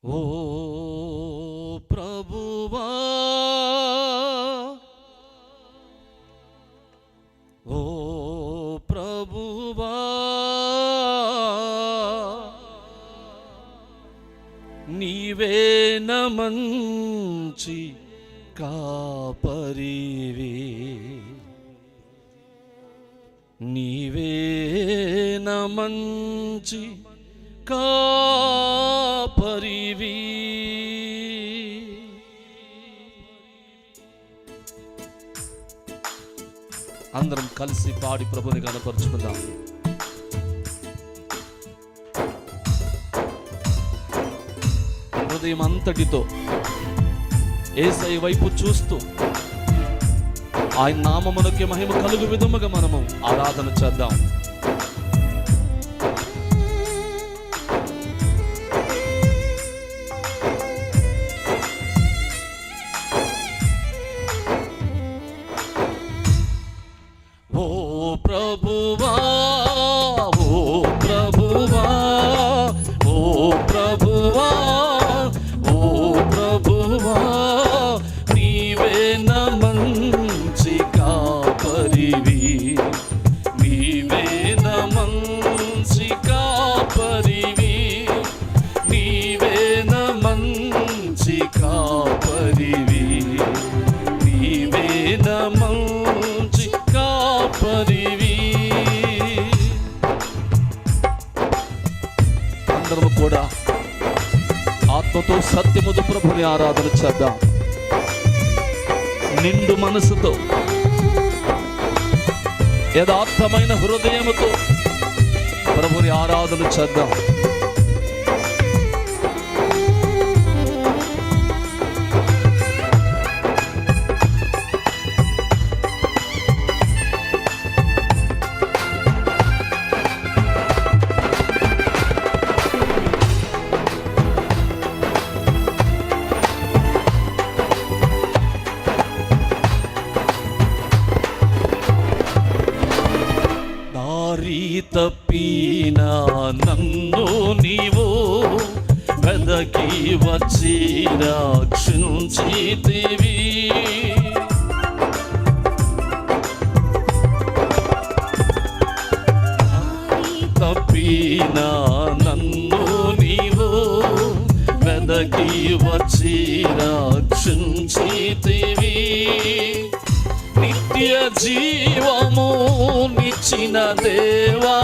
ఓ ప్రభువా, ఓ ప్రభువా, నీవే మంచి కాపరివి, నీవే మంచి కాపరివి. అందరం కలిసి పాడి ప్రభుని కనపరుచుకుందాం. హృదయం అంతటితో యేసయ్య వైపు చూస్తూ ఆయన నామమునకి మహిమ కలుగు విధముగా మనము ఆరాధన చేద్దాం. ఓ ప్రభువా, ఓ ప్రభువా, ఓ ప్రభువా, ఓ ప్రభువా, నీవే మంచి కాపరివి, నీవే మంచి కాపరివి, నీవే మంచి కాపరివి, నీవే మంచి కాపరివి. అందరము కూడా ఆత్మతో సత్యముతో ప్రభుని ఆరాధన చేద్దాం. నిండు మనసుతో యథార్థమైన హృదయముతో ప్రభుని ఆరాధన చేద్దాం. తప్పిన నన్ను నీవు వెదకి వచ్చి రక్షించితివి, తప్పిన నన్ను నీవు వెదకి వచ్చి రక్షించితివి, నిత్య జీవము నిచ్చిన దేవా,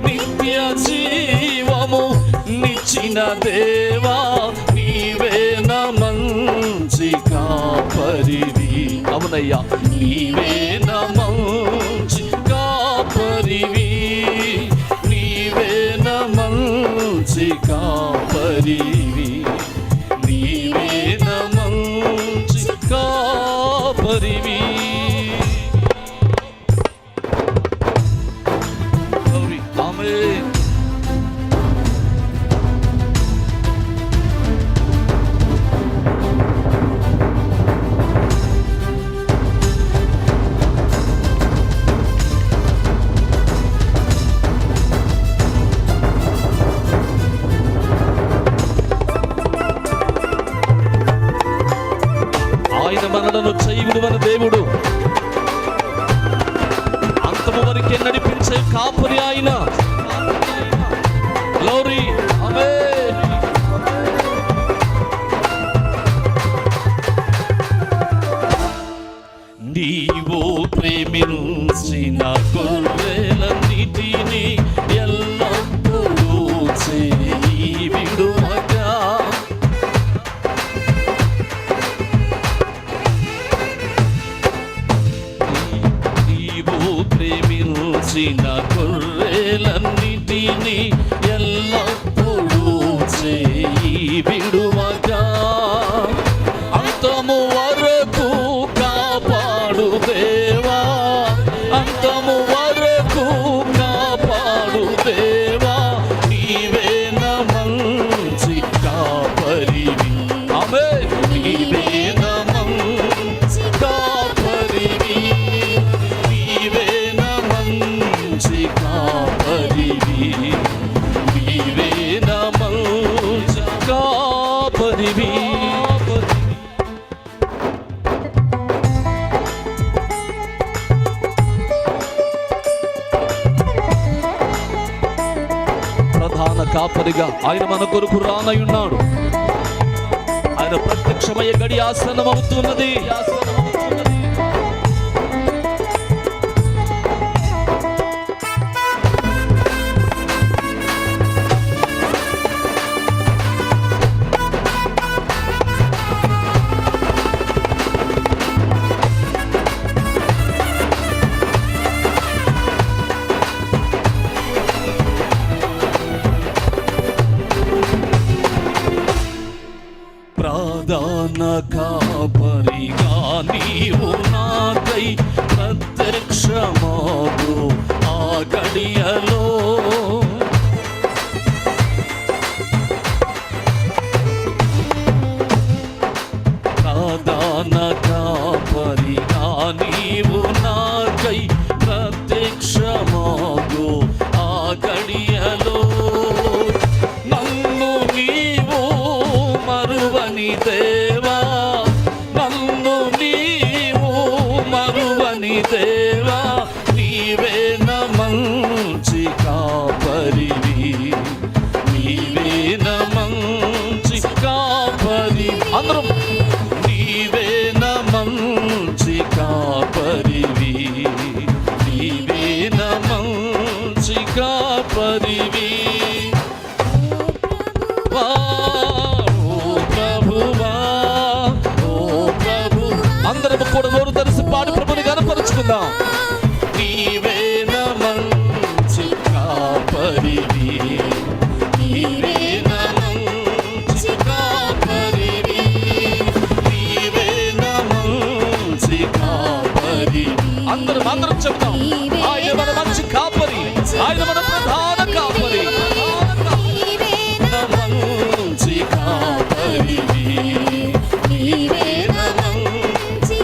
నిత్య జీవము నిచ్చిన దేవా, నీవే మంచి కాపరివి. అవునయ్యా, నీవే మంచి కాపరివి, నీవే మంచి కాపరివి, నీవే మంచి కాపరివి. ఆమేన్. ఆయన మనలను చేయగుడువన దేవుడు, అంతము వరకే నడిపించే కాపరి ఆయన. గ్లోరీ, ఆమేన్. నీవు ప్రేమించిన గొర్రెలన్నిటిని ఎల్లప్పుడూ చేయి విడువగా, ప్రేమించిన గొర్రెలన్నిటిని ఎల్లప్పుడూ చేయి విడువగా, అంతము వరకు కాపాడు దేవా, అంతము వరకు కాపాడు దేవా, నీవే మంచి కాపరివి. ఆమేన్. నీవే మంచి కాపరివి, నీవే మంచి కాపరివి, నీవే మంచి కాపరివి. కాపరిగా ఆయన మన కొరకు రానయ్యున్నాడు. ఆయన ప్రత్యక్షమయ్యే గడి ఆసనం అవుతున్నది. ప్రధాన కాపరిగా నీవు నాకై ప్రత్యక్షమాగు ఆ గడియలో. ప్రధాన కాపరిగా నీవు నాకై ప్రత్యక్షమాగు ఆ గడియలో. నన్ను నీవు మరువని దేవా, నన్ను నీవు మరువని దేవా, నీవే నా మంచి కాపరివి, నీవే నా మంచి కాపరి. అందరం నీవే నా మంచి కాపరివి, నీవే నా మంచి కాపరివి. అందరం కూడా నోరు తెరిచి పాడి ప్రభుని కనపరుచుకుందాం. నీవే నా మంచి కాపరివి, నీవే నా మంచి కాపరివి, నీవే నా మంచి కాపరివి. అందరం చెప్తాం. ఆయన మన మంచి కాపరి, ఆయన మన ప్రధాన కాపరి. మంచి కాపరివి, నీవే నా మంచి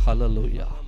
Hallelujah.